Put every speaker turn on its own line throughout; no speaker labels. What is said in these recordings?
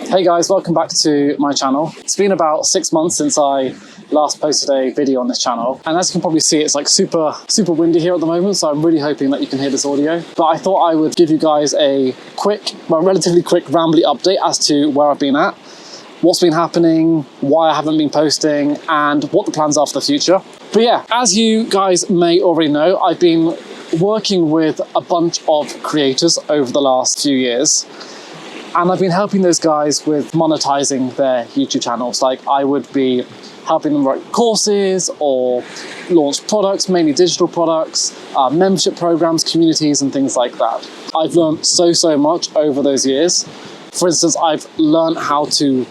Hey guys, welcome back to my channel. It's been about 6 months since I last posted a video on this channel, and as you can probably see, it's like super windy here at the moment, so I'm really hoping that you can hear this audio. But I thought I would give you guys a relatively quick rambly update as to where I've been at, what's been happening, why I haven't been posting, and what the plans are for the future. But yeah, as you guys may already know, I've been working with a bunch of creators over the last few years, and I've been helping those guys with monetizing their YouTube channels. Like, I would be helping them write courses or launch products, mainly digital products, membership programs, communities, and things like that. I've learned so much over those years. For instance, I've learned how to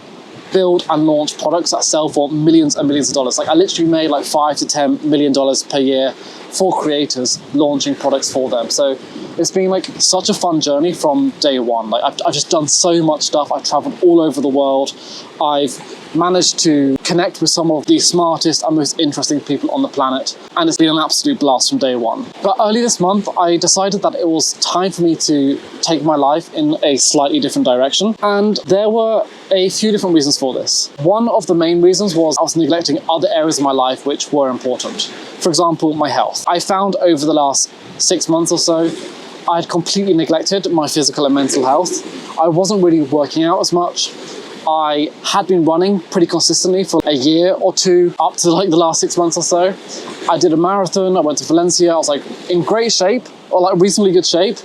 build and launch products that sell for millions and millions of dollars. Like, I literally made like $5 to $10 million per year for creators launching products for them. So it's been like such a fun journey from day one. Like, I've just done so much stuff. I've traveled all over the world. I've managed to connect with some of the smartest and most interesting people on the planet, and it's been an absolute blast from day one. But early this month, I decided that it was time for me to take my life in a slightly different direction, and there were a few different reasons for this. One of the main reasons was I was neglecting other areas of my life which were important. For example, my health. I found over the last 6 months or so, I had completely neglected my physical and mental health. I wasn't really working out as much. I had been running pretty consistently for a year or two, up to like the last 6 months or so. I did a marathon, I went to Valencia, I was like in great shape, or like reasonably good shape,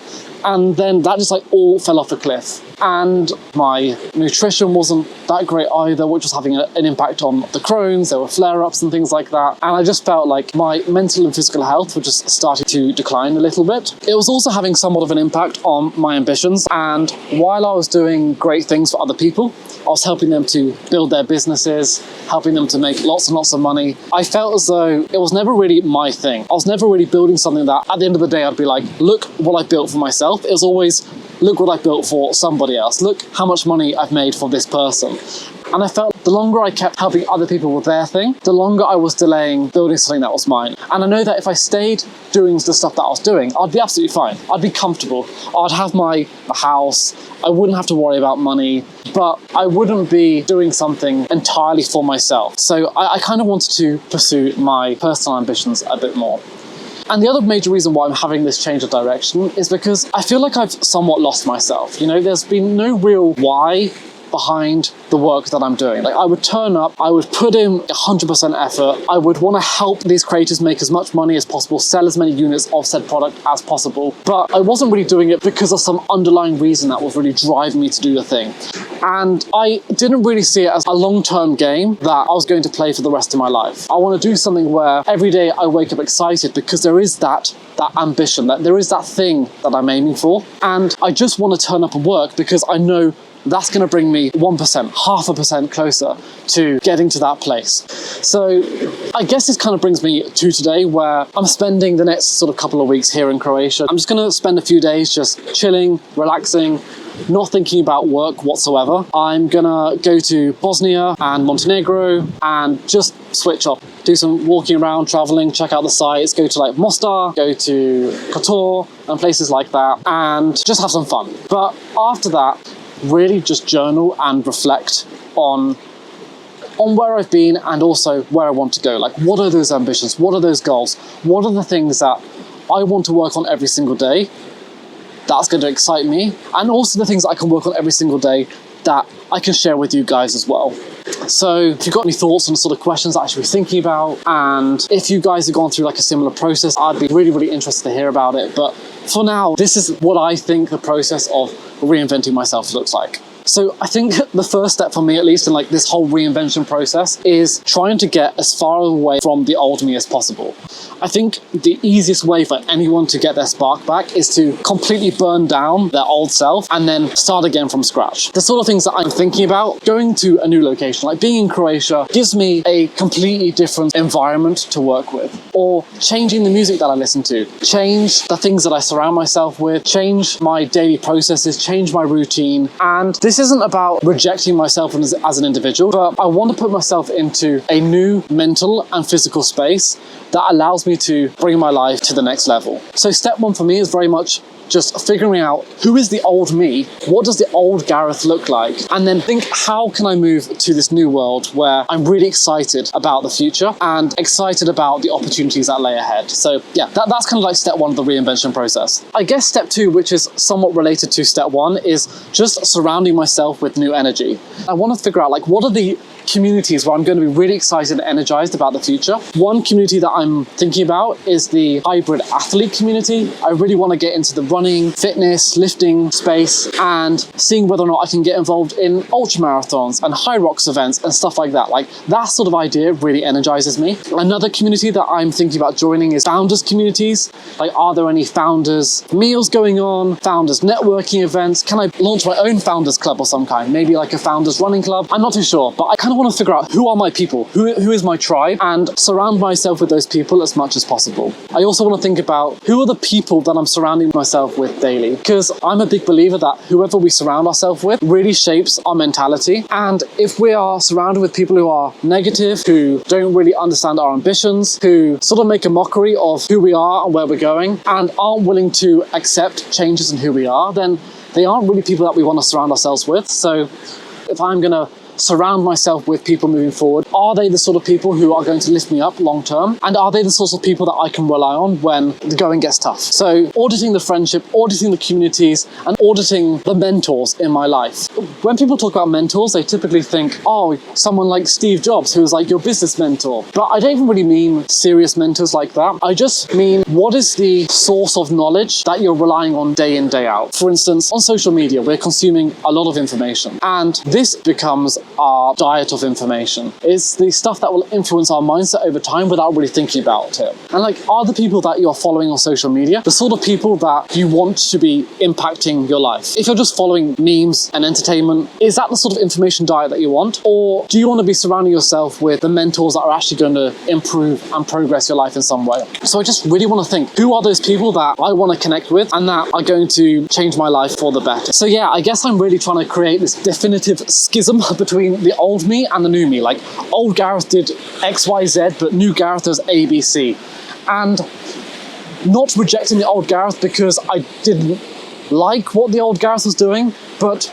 and then that just like all fell off a cliff. And my nutrition wasn't that great either, which was having an impact on the Crohn's. There were flare-ups and things like that. And I just felt like my mental and physical health were just starting to decline a little bit. It was also having somewhat of an impact on my ambitions. And while I was doing great things for other people, I was helping them to build their businesses, helping them to make lots and lots of money, I felt as though it was never really my thing. I was never really building something that at the end of the day I'd be like, look what I built for myself. It was always, look what I built for somebody else. Look how much money I've made for this person. And I felt the longer I kept helping other people with their thing, the longer I was delaying building something that was mine. And I know that if I stayed doing the stuff that I was doing, I'd be absolutely fine. I'd be comfortable. I'd have my house. I wouldn't have to worry about money, but I wouldn't be doing something entirely for myself. So I kind of wanted to pursue my personal ambitions a bit more. And the other major reason why I'm having this change of direction is because I feel like I've somewhat lost myself. You know, there's been no real why behind the work that I'm doing. Like, I would turn up, I would put in 100% effort, I would want to help these creators make as much money as possible, sell as many units of said product as possible, but I wasn't really doing it because of some underlying reason that was really driving me to do the thing. And I didn't really see it as a long-term game that I was going to play for the rest of my life. I want to do something where every day I wake up excited because there is that ambition, that there is that thing that I'm aiming for, and I just want to turn up and work because I know that's going to bring me 1%, 0.5% closer to getting to that place. So I guess this kind of brings me to today, where I'm spending the next sort of couple of weeks here in Croatia. I'm just going to spend a few days just chilling, relaxing, not thinking about work whatsoever. I'm gonna go to Bosnia and Montenegro and just switch off, do some walking around, traveling, check out the sites, go to like Mostar, go to Kotor and places like that, and just have some fun. But after that, really just journal and reflect on where I've been and also where I want to go. Like, what are those ambitions? What are those goals? What are the things that I want to work on every single day that's going to excite me? And also the things that I can work on every single day that I can share with you guys as well. So if you've got any thoughts on sort of questions that I should be thinking about, and if you guys have gone through like a similar process, I'd be really interested to hear about it. But for now, this is what I think the process of reinventing myself looks like. So I think the first step for me, at least in like this whole reinvention process, is trying to get as far away from the old me as possible. I think the easiest way for anyone to get their spark back is to completely burn down their old self and then start again from scratch. The sort of things that I'm thinking about, going to a new location, like being in Croatia, gives me a completely different environment to work with. Or changing the music that I listen to, change the things that I surround myself with, change my daily processes, change my routine. And this isn't about rejecting myself as an individual, but I want to put myself into a new mental and physical space that allows me to bring my life to the next level. So step one for me is very much just figuring out who is the old me, what does the old Gareth look like, and then think, how can I move to this new world where I'm really excited about the future and excited about the opportunities that lay ahead. So yeah, that's kind of like step one of the reinvention process. I guess step two, which is somewhat related to step one, is just surrounding myself with new energy. I want to figure out like, what are the communities where I'm going to be really excited and energized about the future. One community that I'm thinking about is the hybrid athlete community. I really want to get into the running, fitness, lifting space and seeing whether or not I can get involved in ultra marathons and high rocks events and stuff like that. Like that sort of idea really energizes me. Another community that I'm thinking about joining is founders communities. Like, are there any founders meals going on, founders networking events? Can I launch my own founders club of some kind? Maybe like a founders running club? I'm not too sure, but I kind of want to figure out who are my people, who is my tribe, and surround myself with those people as much as possible. I also want to think about who are the people that I'm surrounding myself with daily, because I'm a big believer that whoever we surround ourselves with really shapes our mentality. And if we are surrounded with people who are negative, who don't really understand our ambitions, who sort of make a mockery of who we are and where we're going, and aren't willing to accept changes in who we are, then they aren't really people that we want to surround ourselves with. So if I'm going to surround myself with people moving forward, are they the sort of people who are going to lift me up long term? And are they the sorts of people that I can rely on when the going gets tough? So auditing the friendship, auditing the communities, and auditing the mentors in my life. When people talk about mentors, they typically think, oh, someone like Steve Jobs, who's like your business mentor. But I don't even really mean serious mentors like that. I just mean, what is the source of knowledge that you're relying on day in, day out? For instance, on social media, we're consuming a lot of information, and this becomes our diet of information. It's the stuff that will influence our mindset over time without really thinking about it. And like, are the people that you're following on social media the sort of people that you want to be impacting your life? If you're just following memes and entertainment, is that the sort of information diet that you want? Or do you want to be surrounding yourself with the mentors that are actually going to improve and progress your life in some way? So I just really want to think, who are those people that I want to connect with and that are going to change my life for the better? So yeah, I guess I'm really trying to create this definitive schism between the old me and the new me. Like, old Gareth did X, Y, Z, but new Gareth does A, B, C. And not rejecting the old Gareth because I didn't like what the old Gareth was doing, but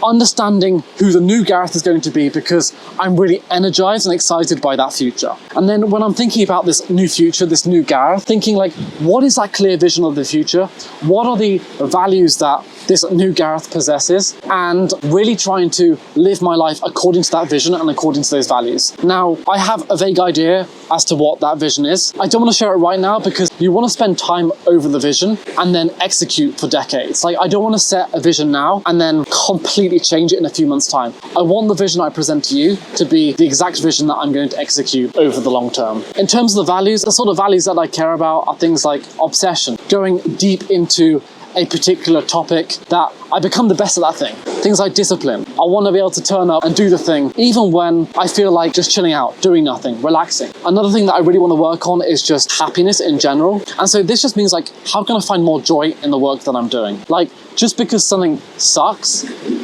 understanding who the new Gareth is going to be because I'm really energized and excited by that future. And then when I'm thinking about this new future, this new Gareth, thinking like, what is that clear vision of the future? What are the values that this new Gareth possesses? And really trying to live my life according to that vision and according to those values. Now, I have a vague idea as to what that vision is. I don't want to share it right now because you want to spend time over the vision and then execute for decades. Like, I don't want to set a vision now and then completely change it in a few months' time. I want the vision I present to you to be the exact vision that I'm going to execute over the long term. In terms of the values, the sort of values that I care about are things like obsession, going deep into a particular topic that I become the best at that thing. Things like discipline. I want to be able to turn up and do the thing, even when I feel like just chilling out, doing nothing, relaxing. Another thing that I really want to work on is just happiness in general. And so this just means like, how can I find more joy in the work that I'm doing? Like, just because something sucks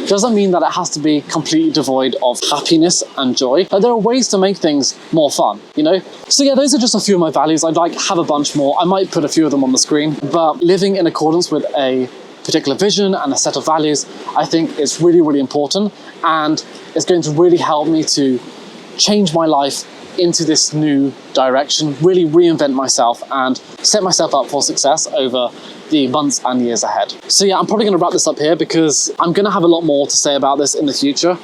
doesn't mean that it has to be completely devoid of happiness and joy. Like, there are ways to make things more fun, you know? So yeah, those are just a few of my values. I'd like have a bunch more. I might put a few of them on the screen, but living in accordance with a particular vision and a set of values, I think is really, really important, and it's going to really help me to change my life into this new direction, really reinvent myself and set myself up for success over the months and years ahead. So yeah, I'm probably going to wrap this up here because I'm going to have a lot more to say about this in the future.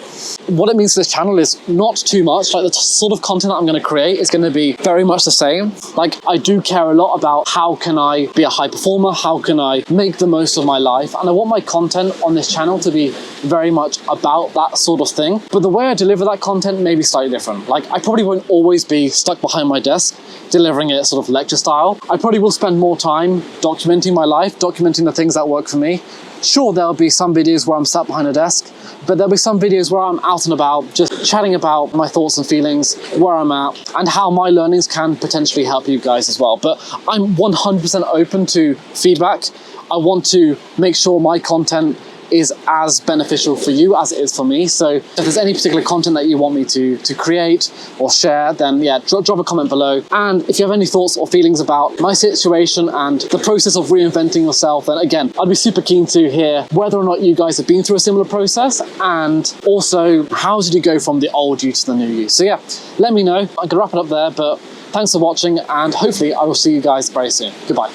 What it means to this channel is not too much. Like, the sort of content that I'm going to create is going to be very much the same. Like, I do care a lot about how can I be a high performer, how can I make the most of my life, and I want my content on this channel to be very much about that sort of thing. But the way I deliver that content may be slightly different. Like, I probably won't always be stuck behind my desk delivering it sort of lecture style. I probably will spend more time documenting my life, documenting the things that work for me. Sure, there'll be some videos where I'm sat behind a desk, but there'll be some videos where I'm out and about, just chatting about my thoughts and feelings, where I'm at, and how my learnings can potentially help you guys as well. But I'm 100% open to feedback. I want to make sure my content is as beneficial for you as it is for me. So if there's any particular content that you want me to create or share, then yeah, drop a comment below. And if you have any thoughts or feelings about my situation and the process of reinventing yourself, then again, I'd be super keen to hear whether or not you guys have been through a similar process, and also how did you go from the old you to the new you. So yeah, let me know. I'm gonna wrap it up there, but thanks for watching, and hopefully I will see you guys very soon. Goodbye.